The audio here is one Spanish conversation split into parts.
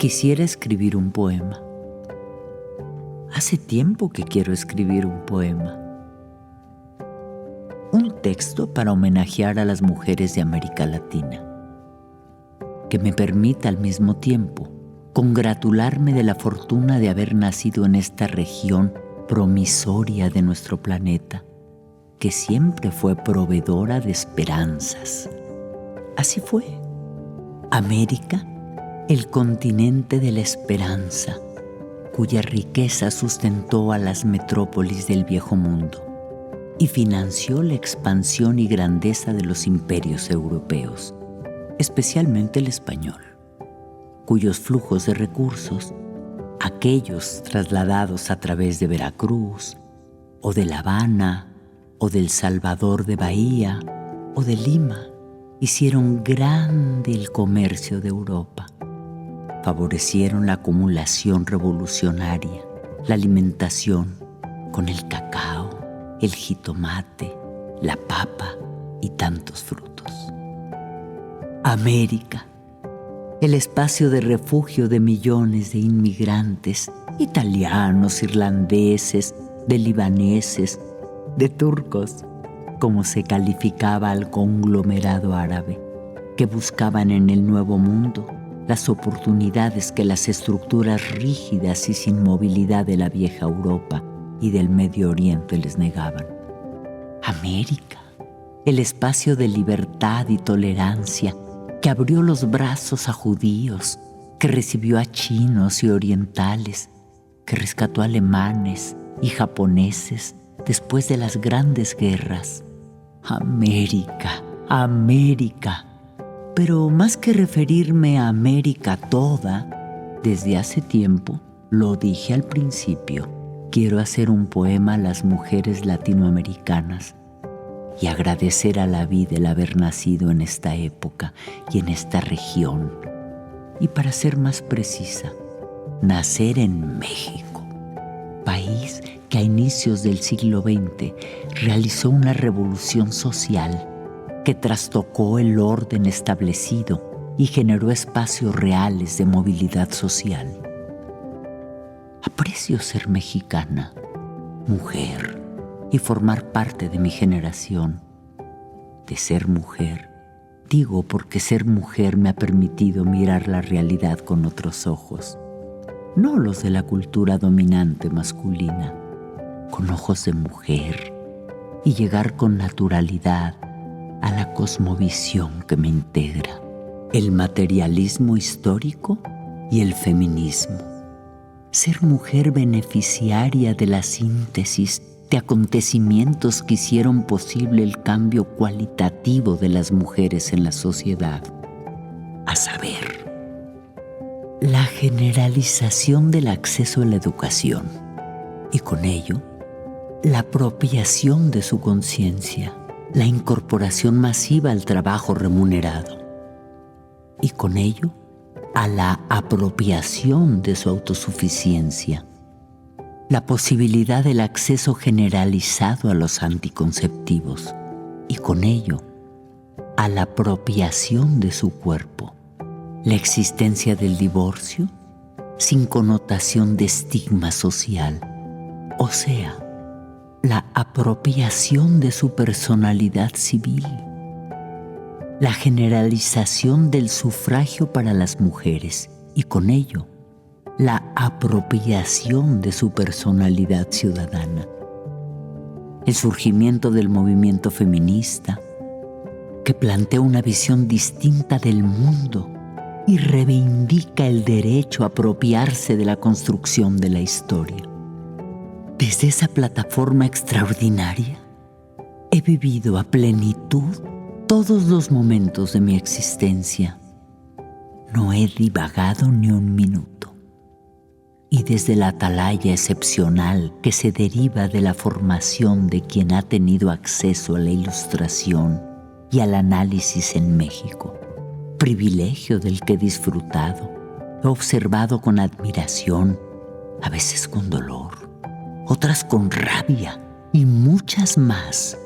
Quisiera escribir un poema. Hace tiempo que quiero escribir un poema. Un texto para homenajear a las mujeres de América Latina, que me permita al mismo tiempo congratularme de la fortuna de haber nacido en esta región promisoria de nuestro planeta, que siempre fue proveedora de esperanzas. Así fue. América, el continente de la esperanza, cuya riqueza sustentó a las metrópolis del viejo mundo y financió la expansión y grandeza de los imperios europeos, especialmente el español, cuyos flujos de recursos, aquellos trasladados a través de Veracruz, o de La Habana, o del Salvador de Bahía, o de Lima, hicieron grande el comercio de Europa. Favorecieron la acumulación revolucionaria, la alimentación con el cacao, el jitomate, la papa y tantos frutos. América, el espacio de refugio de millones de inmigrantes, italianos, irlandeses, de libaneses, de turcos, como se calificaba al conglomerado árabe, que buscaban en el Nuevo Mundo las oportunidades que las estructuras rígidas y sin movilidad de la vieja Europa y del Medio Oriente les negaban. América, el espacio de libertad y tolerancia que abrió los brazos a judíos, que recibió a chinos y orientales, que rescató a alemanes y japoneses después de las grandes guerras. América, América. Pero más que referirme a América toda, desde hace tiempo, lo dije al principio, quiero hacer un poema a las mujeres latinoamericanas y agradecer a la vida el haber nacido en esta época y en esta región. Y para ser más precisa, nacer en México, país que a inicios del siglo XX realizó una revolución social que trastocó el orden establecido y generó espacios reales de movilidad social. Aprecio ser mexicana, mujer, y formar parte de mi generación. De ser mujer, digo porque ser mujer me ha permitido mirar la realidad con otros ojos, no los de la cultura dominante masculina, con ojos de mujer, y llegar con naturalidad a la cosmovisión que me integra, el materialismo histórico y el feminismo. Ser mujer beneficiaria de la síntesis de acontecimientos que hicieron posible el cambio cualitativo de las mujeres en la sociedad, a saber, la generalización del acceso a la educación y con ello la apropiación de su conciencia, la incorporación masiva al trabajo remunerado y con ello a la apropiación de su autosuficiencia, la posibilidad del acceso generalizado a los anticonceptivos y con ello a la apropiación de su cuerpo, la existencia del divorcio sin connotación de estigma social, o sea, la apropiación de su personalidad civil, la generalización del sufragio para las mujeres y con ello la apropiación de su personalidad ciudadana, el surgimiento del movimiento feminista que plantea una visión distinta del mundo y reivindica el derecho a apropiarse de la construcción de la historia. Desde esa plataforma extraordinaria, he vivido a plenitud todos los momentos de mi existencia. No he divagado ni un minuto. Y desde la atalaya excepcional que se deriva de la formación de quien ha tenido acceso a la ilustración y al análisis en México, privilegio del que he disfrutado, he observado con admiración, a veces con dolor, otras con rabia y muchas más,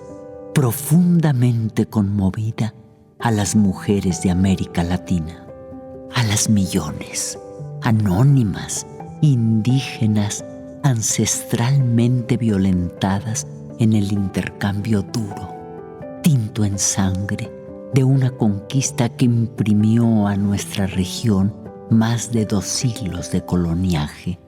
profundamente conmovida a las mujeres de América Latina, a las millones, anónimas, indígenas, ancestralmente violentadas en el intercambio duro, tinto en sangre, de una conquista que imprimió a nuestra región más de 2 siglos de coloniaje.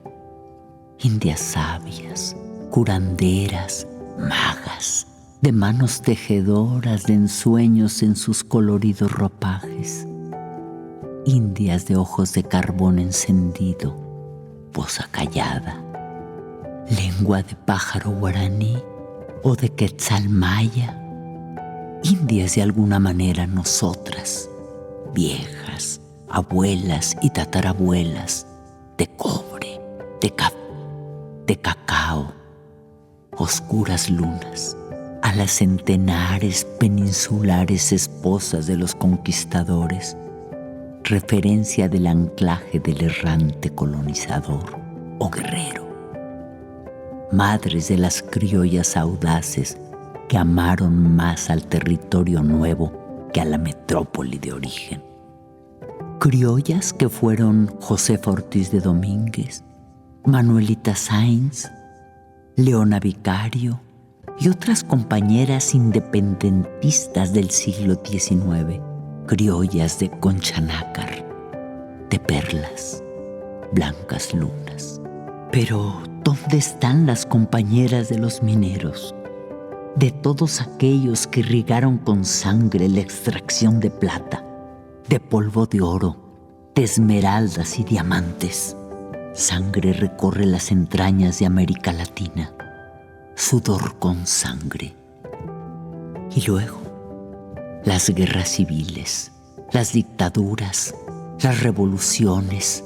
Indias sabias, curanderas, magas, de manos tejedoras de ensueños en sus coloridos ropajes. Indias de ojos de carbón encendido, voz acallada, lengua de pájaro guaraní o de quetzal maya. Indias de alguna manera nosotras, viejas, abuelas y tatarabuelas, de cobre, de cacao, oscuras lunas, a las centenares peninsulares esposas de los conquistadores, referencia del anclaje del errante colonizador o guerrero, madres de las criollas audaces que amaron más al territorio nuevo que a la metrópoli de origen. Criollas que fueron Josefa Ortiz de Domínguez, Manuelita Sáenz, Leona Vicario y otras compañeras independentistas del siglo XIX, criollas de Conchanácar, de perlas, blancas lunas. Pero, ¿dónde están las compañeras de los mineros? De todos aquellos que irrigaron con sangre la extracción de plata, de polvo de oro, de esmeraldas y diamantes. Sangre recorre las entrañas de América Latina, sudor con sangre. Y luego, las guerras civiles, las dictaduras, las revoluciones,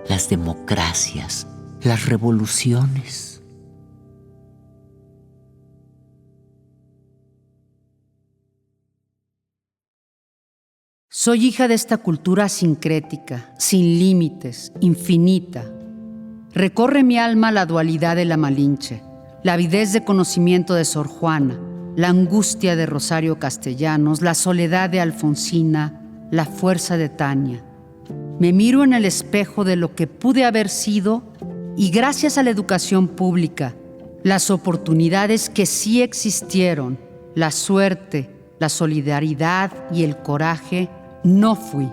las democracias, las revoluciones. Soy hija de esta cultura sincrética, sin límites, infinita. Recorre mi alma la dualidad de la Malinche, la avidez de conocimiento de Sor Juana, la angustia de Rosario Castellanos, la soledad de Alfonsina, la fuerza de Tania. Me miro en el espejo de lo que pude haber sido y gracias a la educación pública, las oportunidades que sí existieron, la suerte, la solidaridad y el coraje, no fui.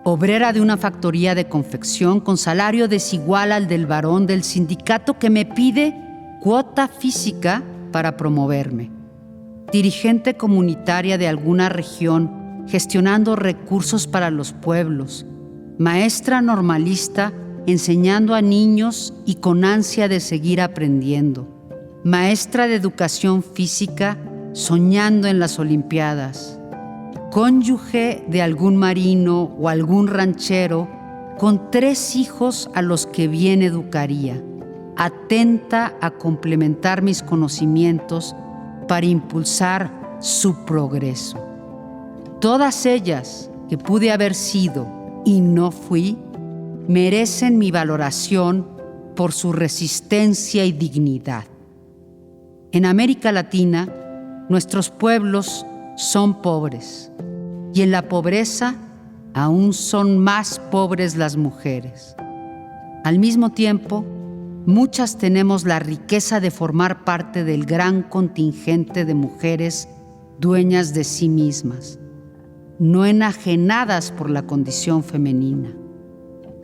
Obrera de una factoría de confección con salario desigual al del varón del sindicato que me pide cuota física para promoverme. Dirigente comunitaria de alguna región gestionando recursos para los pueblos. Maestra normalista enseñando a niños y con ansia de seguir aprendiendo. Maestra de educación física soñando en las Olimpiadas. Cónyuge de algún marino o algún ranchero con 3 hijos a los que bien educaría, atenta a complementar mis conocimientos para impulsar su progreso. Todas ellas que pude haber sido y no fui, merecen mi valoración por su resistencia y dignidad. En América Latina, nuestros pueblos son pobres y en la pobreza aún son más pobres las mujeres. Al mismo tiempo, muchas tenemos la riqueza de formar parte del gran contingente de mujeres dueñas de sí mismas, no enajenadas por la condición femenina.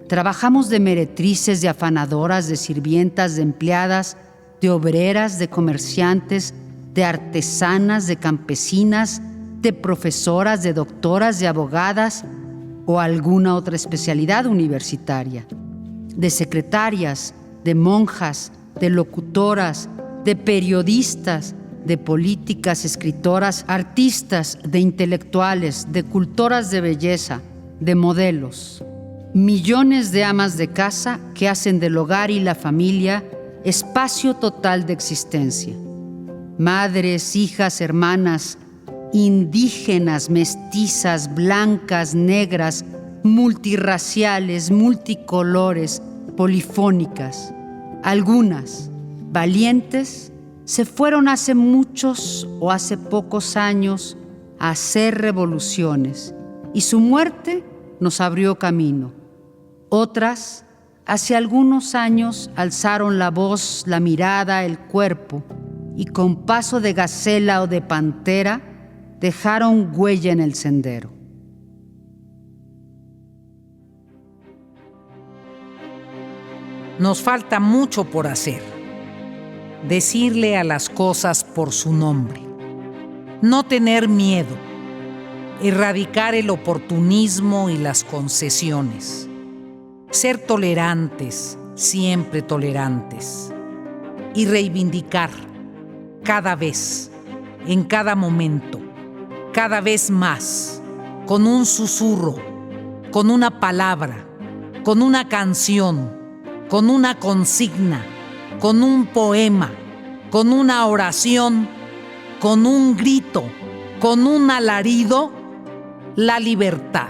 Trabajamos de meretrices, de afanadoras, de sirvientas, de empleadas, de obreras, de comerciantes, de artesanas, de campesinas, de profesoras, de doctoras, de abogadas o alguna otra especialidad universitaria, de secretarias, de monjas, de locutoras, de periodistas, de políticas, escritoras, artistas, de intelectuales, de cultoras de belleza, de modelos. Millones de amas de casa que hacen del hogar y la familia espacio total de existencia. Madres, hijas, hermanas, indígenas, mestizas, blancas, negras, multirraciales, multicolores, polifónicas. Algunas, valientes, se fueron hace muchos o hace pocos años a hacer revoluciones y su muerte nos abrió camino. Otras Hace algunos años alzaron la voz, la mirada, el cuerpo, y con paso de gacela o de pantera dejaron huella en el sendero. Nos falta mucho por hacer. Decirle a las cosas por su nombre. No tener miedo. Erradicar el oportunismo y las concesiones. Ser tolerantes, siempre tolerantes. Y reivindicar cada vez, en cada momento, cada vez más, con un susurro, con una palabra, con una canción, con una consigna, con un poema, con una oración, con un grito, con un alarido, la libertad.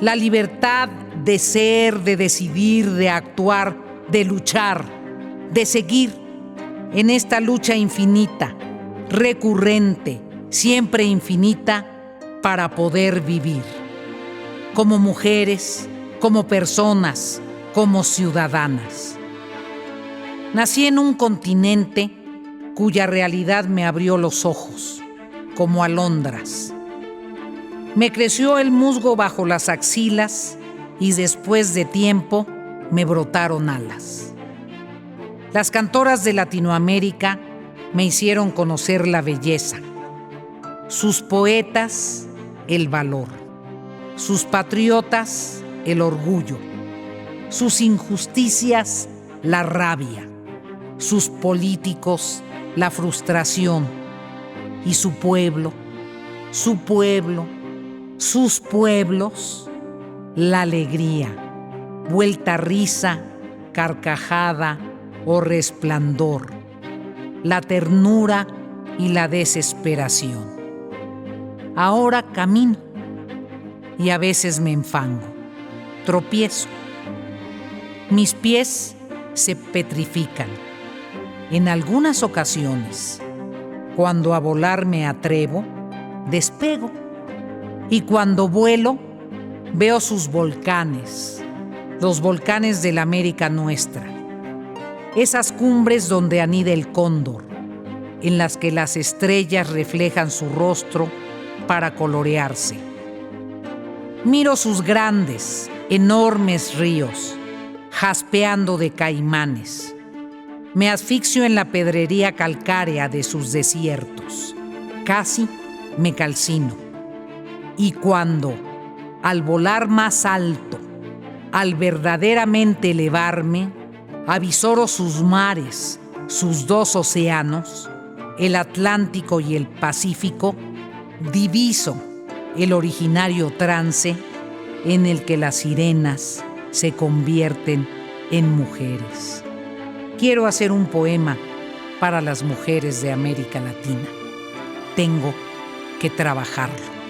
La libertad de ser, de decidir, de actuar, de luchar, de seguir en esta lucha infinita, recurrente, siempre infinita, para poder vivir. Como mujeres, como personas, como ciudadanas. Nací en un continente cuya realidad me abrió los ojos, como alondras. Me creció el musgo bajo las axilas y después de tiempo me brotaron alas. Las cantoras de Latinoamérica me hicieron conocer la belleza, sus poetas el valor, sus patriotas el orgullo, sus injusticias la rabia, sus políticos la frustración y su pueblo, sus pueblos la alegría, vuelta risa, carcajada o resplandor, la ternura y la desesperación. Ahora camino y a veces me enfango, tropiezo. Mis pies se petrifican. En algunas ocasiones, cuando a volar me atrevo, despego. Y cuando vuelo, veo sus volcanes, los volcanes de la América nuestra. Esas cumbres donde anida el cóndor, en las que las estrellas reflejan su rostro para colorearse. Miro sus grandes, enormes ríos, jaspeando de caimanes. Me asfixio en la pedrería calcárea de sus desiertos. Casi me calcino. Y cuando, al volar más alto, al verdaderamente elevarme, avisoro sus mares, sus dos océanos, el Atlántico y el Pacífico, diviso el originario trance en el que las sirenas se convierten en mujeres. Quiero hacer un poema para las mujeres de América Latina. Tengo que trabajarlo.